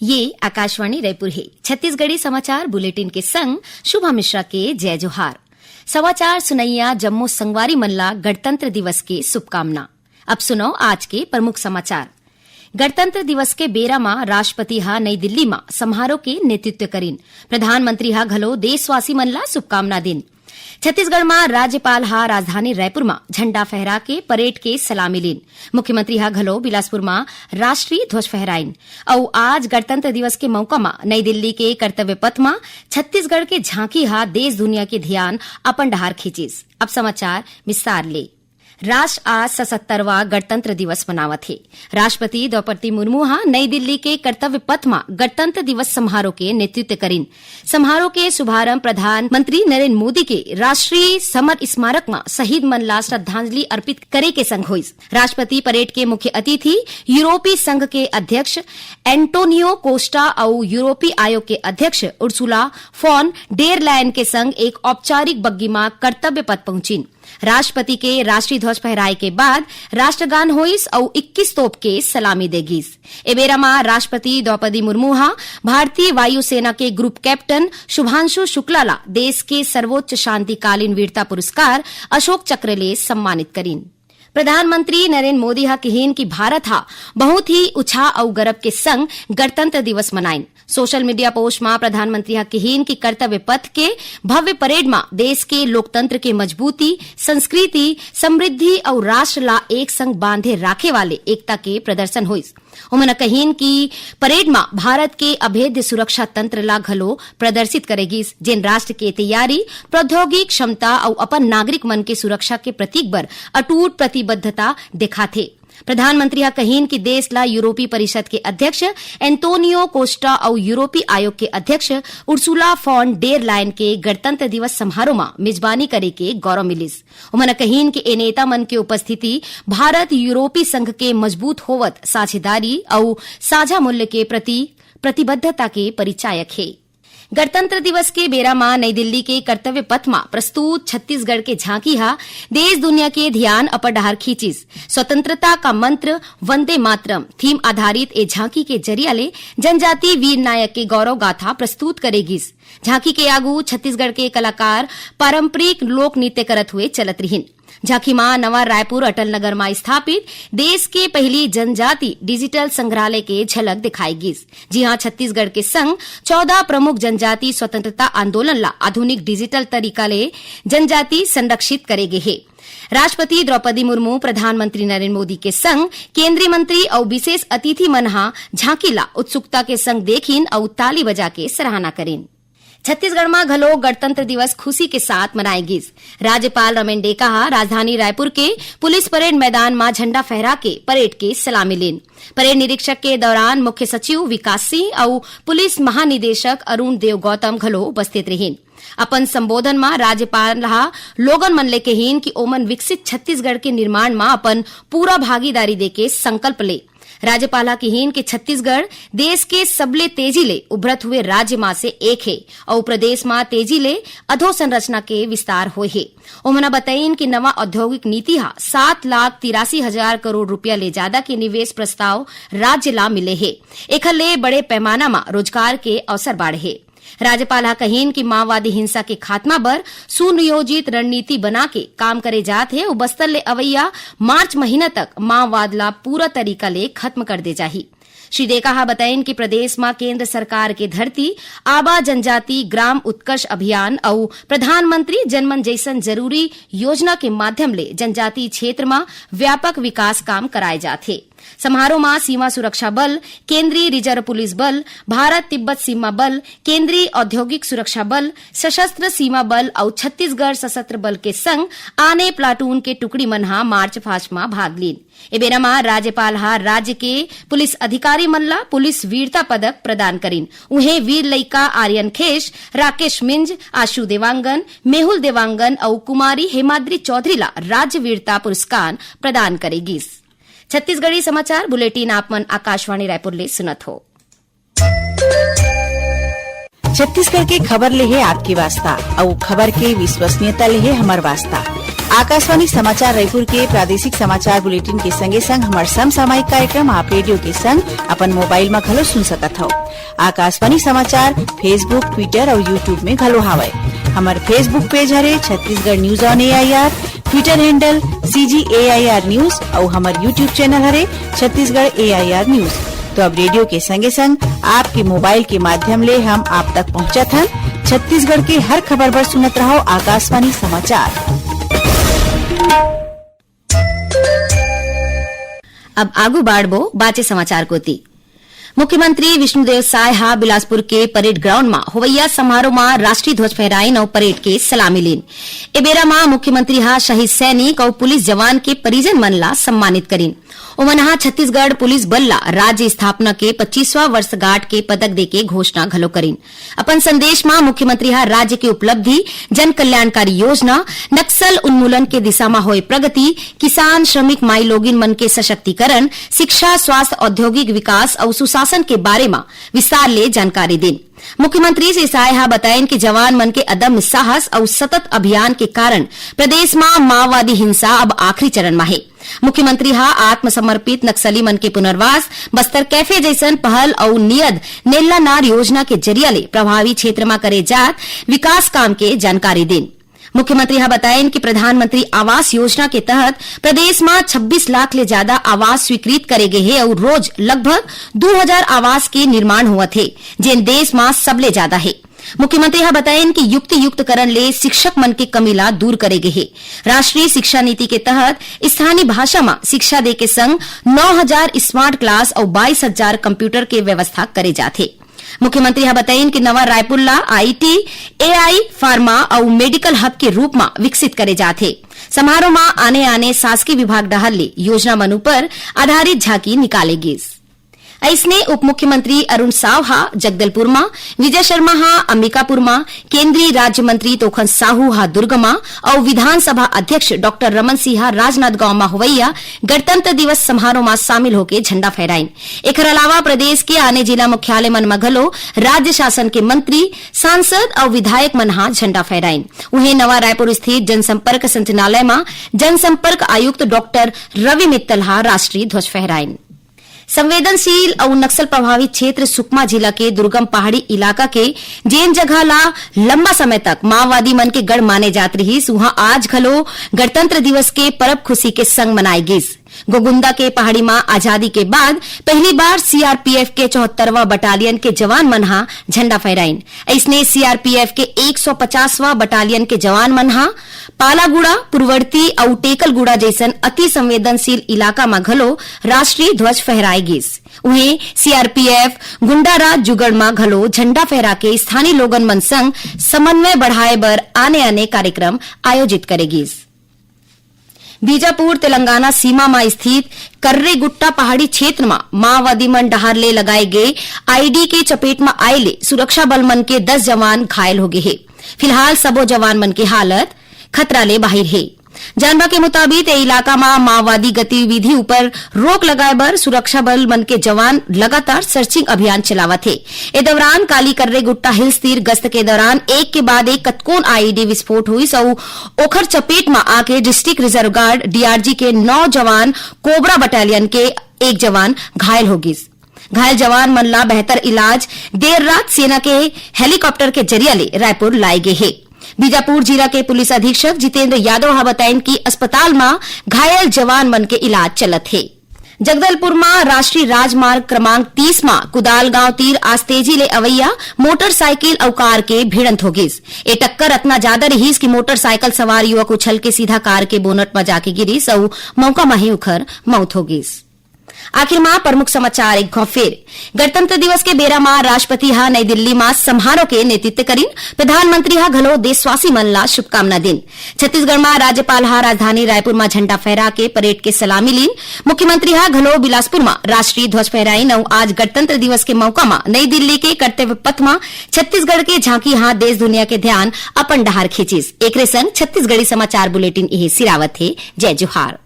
ये आकाशवाणी रायपुर है। छत्तीसगढ़ी समाचार बुलेटिन के संग शुभा मिश्रा के जय जोहार। समाचार सुनैया जम्मू संगवारी मल्ला गणतंत्र दिवस के शुभकामना। अब सुनो आज के प्रमुख समाचार। गणतंत्र दिवस के बेरा में राष्ट्रपति हा नई दिल्ली में समारोह के नेतृत्व करीन। प्रधानमंत्री हा घलो देशवासी मन ला शुभकामना दिन। छत्तीसगढ़ में राज्यपाल हा राजधानी रायपुर में झंडा फहरा के परेड के सलामी लीन। मुख्यमंत्री हा घलो बिलासपुर में राष्ट्रीय ध्वज फहराइन। और आज गणतंत्र दिवस के मौका में नई दिल्ली के कर्तव्य पथ में छत्तीसगढ़ के झांकी हा देश दुनिया के ध्यान अपन डहार खींचिस। अब समाचार विस्तार ले। राष्ट्र आज 77वां गणतंत्र दिवस मनावत है। राष्ट्रपति द्रौपदी मुर्मू हा नई दिल्ली के कर्तव्य पथ में गणतंत्र दिवस समारोह के नेतृत्व करीन। समारोह के शुभारंभ प्रधानमंत्री नरेंद्र मोदी के राष्ट्रीय समर स्मारक में शहीद मन ला श्रद्धांजलि अर्पित करे के संग हुई। राष्ट्रपति परेड के मुख्य अतिथि यूरोपीय संघ के अध्यक्ष एंटोनियो कोस्टा और यूरोपीय आयोग के अध्यक्ष उर्सुला फॉन डेर लायन के संग एक औपचारिक बग्गी में कर्तव्य पथ पहुंचीन। राष्ट्रपति के राष्ट्रीय ध्वज फहराए के बाद राष्ट्रगान होइस और 21 तोप के सलामी देगिस। एबेरा में राष्ट्रपति द्रौपदी मुर्मू हा भारतीय वायुसेना के ग्रुप कैप्टन शुभांशु शुक्ला ला देश के सर्वोच्च शांतिकालीन वीरता पुरस्कार अशोक चक्र ले सम्मानित करीन। प्रधानमंत्री नरेंद्र मोदी हा कहीन कि भारत हा बहुत ही उत्साह और गर्व के संग गणतंत्र दिवस मनाइन। सोशल मीडिया पोस्ट में प्रधानमंत्री हा कहीन कि कर्तव्य पथ के भव्य परेड में देश के लोकतंत्र के मजबूती, संस्कृति, समृद्धि और राष्ट्र ला एक संग बांधे राखे वाले एकता के प्रदर्शन हुइस। उन्होंने कहीन कि परेड में भारत के अभेद्य सुरक्षा तंत्र ला घलो प्रदर्शित करेगी, जिन राष्ट्र के तैयारी, प्रौद्योगिक क्षमता और अपन नागरिक मन के सुरक्षा के प्रतीक बर अटूट प्रतिबद्धता दिखाथे। प्रधानमंत्री हा कहीन कि देश ला यूरोपीय परिषद के अध्यक्ष एंटोनियो कोस्टा और यूरोपीय आयोग के अध्यक्ष उर्सुला फॉन डेर लायन के गणतंत्र दिवस समारोह में मेजबानी करे के गौरव मिलिस। उन्होंने कहीन कि ए नेता मन के उपस्थिति भारत यूरोपीय संघ के मजबूत होवत साझेदारी और साझा मूल्य के प्रति प्रतिबद्धता के परिचायक है। गणतंत्र दिवस के बेरा में नई दिल्ली के कर्तव्य पथ में प्रस्तुत छत्तीसगढ़ के झांकी हा देश दुनिया के ध्यान अपन डहार खींचिस। स्वतंत्रता का मंत्र वंदे मातरम थीम आधारित ए झांकी के जरिया ले जनजाति वीर नायक के गौरव गाथा प्रस्तुत करेगिस। झांकी के आगू छत्तीसगढ़ के कलाकार पारंपरिक लोक नृत्य करत हुए चलत रहिन। झांकी मां नवा रायपुर अटल नगर में स्थापित देश के पहली जनजाति डिजिटल संग्रहालय के झलक दिखाएगी। जी हां, छत्तीसगढ़ के संग 14 प्रमुख जनजाति स्वतंत्रता आंदोलन ला आधुनिक डिजिटल तरीका ले जनजाति संरक्षित करेगे है। राष्ट्रपति द्रौपदी मुर्मू, प्रधानमंत्री नरेंद्र मोदी के संग केंद्रीय मंत्री और विशेष अतिथि मन हा झांकी ला उत्सुकता के संग देखिन और ताली बजा के सराहना करेन। छत्तीसगढ़ में घलो गणतंत्र दिवस खुशी के साथ मनाएगी। राज्यपाल रमेन डेका हा राजधानी रायपुर के पुलिस परेड मैदान में झंडा फहरा के परेड के सलामी लेन। परेड निरीक्षक के दौरान मुख्य सचिव विकास सिंह और पुलिस महानिदेशक अरुण देव गौतम घलो उपस्थित रहिन। अपन संबोधन में राज्यपाल हा लोगन मन ले कहीन कि ओमन विकसित छत्तीसगढ़ के निर्माण में अपन पूरा भागीदारी देके संकल्प ले। राज्यपाल कहीन कि छत्तीसगढ़ देश के सबले तेजी ले उभरत हुए राज्य में से एक है और प्रदेश में तेजी ले अधोसंरचना के विस्तार हुए है। उन्होंने बताइन कि नवा औद्योगिक नीति हा 7,83,000 करोड़ रुपया ले ज्यादा के निवेश प्रस्ताव राज्य ला मिले है। एखर ले बड़े पैमाना में रोजगार के अवसर बाढ़े है। राज्यपाल हा कहीन कि माओवादी हिंसा के खात्मा बर सुनियोजित रणनीति बना के काम करे जात है और बस्तर ले अवैया मार्च महीना तक माओवाद ला पूरा तरीका ले खत्म कर दे जाही। श्री डेका हा बताइन कि प्रदेश में केंद्र सरकार के धरती आबा जनजाति ग्राम उत्कर्ष अभियान और प्रधानमंत्री जनमन जैसन जरूरी योजना के माध्यम ले जनजाति क्षेत्र में व्यापक विकास काम कराए जाथे। समारोह में सीमा सुरक्षा बल, केंद्रीय रिजर्व पुलिस बल, भारत तिब्बत सीमा बल, केंद्रीय औद्योगिक सुरक्षा बल, सशस्त्र सीमा बल और छत्तीसगढ़ सशस्त्र बल के संग आने प्लाटून के टुकड़ी मन हा मार्च पास्ट में भाग लीन। एबेरा में राज्यपाल हा राज्य के पुलिस अधिकारी मन ला पुलिस वीरता पदक प्रदान करीन। उन्हें वीर लइका आर्यन खेश, राकेश मिंज, आशु देवांगन, मेहुल देवांगन और कुमारी हेमाद्री चौधरी ला राज्य वीरता पुरस्कार प्रदान करेगी। छत्तीसगढ़ी समाचार बुलेटिन आप मन आकाशवाणी रायपुर ले सुनत हो। छत्तीसगढ़ के खबर ले है आपकी वास्ता और खबर के विश्वसनीयता ले है हमार वास्ता। आकाशवाणी समाचार रायपुर के प्रादेशिक समाचार बुलेटिन के संगे संग हमार समसामयिक कार्यक्रम आप रेडियो के संग अपन मोबाइल में घलो सुन सकत हो। आकाशवाणी समाचार फेसबुक, ट्विटर और यूट्यूब में घलो हावय। हमार फेसबुक पेज हरे Chhattisgarh news on AIR, Twitter handle CGAIR news और हमार यूट्यूब चैनल हरे छत्तीसगढ़ AIR न्यूज। तो अब रेडियो के संगे संग आपके मोबाइल के माध्यम ले हम आप तक पहुंचत हन। छत्तीसगढ़ के हर खबर पर सुनत रहो आकाशवाणी समाचार। अब आगू बाढ़बो बाचे समाचार कोती। मुख्यमंत्री विष्णुदेव साय हा बिलासपुर के परेड ग्राउंड में होवैया समारोह में राष्ट्रीय ध्वज फहराइन और परेड के सलामी लीन। ए बेरा में मुख्यमंत्री हा शहीद सैनिक और पुलिस जवान के परिजन मन ला सम्मानित करीन। ओमन हा छत्तीसगढ़ पुलिस बल ला राज्य स्थापना के 25वां वर्षगांठ के पदक देके घोषणा घलो करीन। अपन संदेश में मुख्यमंत्री हा राज्य की उपलब्धि, जन कल्याणकारी योजना, नक्सल उन्मूलन के दिशा में होए प्रगति, किसान, श्रमिक माई लोगिन मन के सशक्तिकरण, शिक्षा, स्वास्थ्य, औद्योगिक विकास और सुशासन के बारे में विस्तार ले जानकारी देन। मुख्यमंत्री श्री साय हा बतायन कि जवान मन के अदम्य साहस और सतत अभियान के कारण प्रदेश में माओवादी हिंसा अब आखिरी चरण में है। मुख्यमंत्री हा आत्मसमर्पित नक्सली मन के पुनर्वास, बस्तर कैफे जैसन पहल और नियद नेल्ला नार योजना के जरिया ले प्रभावी क्षेत्र में करे जात विकास काम के जानकारी देन। मुख्यमंत्री हा बतायन कि प्रधानमंत्री आवास योजना के तहत प्रदेश में 26 लाख ले ज्यादा आवास स्वीकृत करे गए हैं और रोज लगभग 2000 आवास के निर्माण हुआ थे, जिन देश में सबले ज्यादा है। मुख्यमंत्री हा बतायन कि युक्त करण ले शिक्षक मन के कमीला दूर करे गए है। राष्ट्रीय शिक्षा नीति के तहत स्थानीय भाषा में शिक्षा दे के संग 9000 स्मार्ट क्लास और 22000 कंप्यूटर के व्यवस्था करे जाते। मुख्यमंत्री हा बतायन कि नवा रायपुर ला IT, AI, फार्मा और मेडिकल हब के रूप में विकसित करे जाते। समारोह में आने शासकीय विभाग डहर ले योजना मनु पर आधारित झांकी निकालेगी। ऐसने उप मुख्यमंत्री अरुण साव हा जगदलपुर में, विजय शर्मा हा अंबिकापुर में, केंद्रीय राज्य मंत्री तोखन साहू हा दुर्ग में और विधानसभा अध्यक्ष डॉक्टर रमन सिंह हा राजनांदगांव में होवैया गणतंत्र दिवस समारोह में शामिल होके झंडा फहराइन। एकर अलावा प्रदेश के आने जिला मुख्यालय मन में घलो राज्य शासन के मंत्री, सांसद और विधायक मन हा झंडा फहराइन। उन्हें नवा रायपुर स्थित जनसंपर्क संचालनालय में जनसंपर्क आयुक्त डॉक्टर रवि मित्तल हा राष्ट्रीय ध्वज फहराइन। संवेदनशील और नक्सल प्रभावित क्षेत्र सुकमा जिला के दुर्गम पहाड़ी इलाका के जेन जगह ला लंबा समय तक माओवादी मन के गढ़ माने जात रही, वहां आज घलो गणतंत्र दिवस के परब खुशी के संग मनाई गई। गोगुंदा के पहाड़ी में आजादी के बाद पहली बार CRPF के 74वां बटालियन के जवान मन हा झंडा फहराइन। ऐसने CRPF के 150वां बटालियन के जवान मन हा पालागुड़ा, पुरवर्ती और टेकलगुड़ा जैसन अति संवेदनशील इलाका में घलो राष्ट्रीय ध्वज फहराई गिस। उन्हें CRPF गुंडाराज जुगड़ में घलो झंडा फहरा के स्थानीय लोगन मन संग समन्वय बढ़ाए बर आने कार्यक्रम आयोजित करेगी। बीजापुर तेलंगाना सीमा में स्थित कर्रेगुट्टा पहाड़ी क्षेत्र में माओवादी मन डहार ले लगाए गए आईडी के चपेट में आए ले सुरक्षा बल मन के 10 जवान घायल हो गए हैं। फिलहाल सबो जवान मन की हालत खतरा ले बाहिर है। जानवा के मुताबिक ए इलाका में माओवादी गतिविधि ऊपर रोक लगाए बर सुरक्षा बल मन के जवान लगातार सर्चिंग अभियान चलावत थे। ए दौरान काली कर्रे गुट्टा हिल्स तीर गश्त के दौरान एक के बाद एक कतकोन आईडी विस्फोट हुई और ओखर चपेट में आके डिस्ट्रिक्ट रिजर्व गार्ड DRG के 9 जवान, कोबरा बटालियन के 1 जवान घायल हो गए। घायल जवान मन ला बेहतर इलाज देर रात सेना के हेलीकॉप्टर के जरिया ले रायपुर लाए गए है। बीजापुर जिला के पुलिस अधीक्षक जितेंद्र यादव हा बतायन कि अस्पताल में घायल जवान मन के इलाज चलत है। जगदलपुर में राष्ट्रीय राजमार्ग क्रमांक 30 में कुदाल गांव तीर आज तेजी ले अवैया मोटरसाइकिल और कार के भिड़ंत हो गिस। ए टक्कर इतना ज्यादा रहीस कि मोटरसाइकिल सवार युवक उछल के सीधा कार के बोनट में जाके गिरीस और मौका में ही उखर मौत हो गिस। आखिर में प्रमुख समाचार एक घौ फेर। गणतंत्र दिवस के बेरा में राष्ट्रपति हा नई दिल्ली में समारोह के नेतृत्व करीन। प्रधानमंत्री हा घलो देशवासी मन ला शुभकामना दिन। छत्तीसगढ़ में राज्यपाल हा राजधानी रायपुर में झंडा फहरा के परेड के सलामी लीन। मुख्यमंत्री हा घलो बिलासपुर में राष्ट्रीय ध्वज फहराइन और आज गणतंत्र दिवस के मौका में नई दिल्ली के कर्तव्य पथ में छत्तीसगढ़ के झांकी हा देश दुनिया के ध्यान अपन डहार खींचिस। एकरे संग छत्तीसगढ़ी समाचार बुलेटिन इहे सिरावत है। जय जोहार।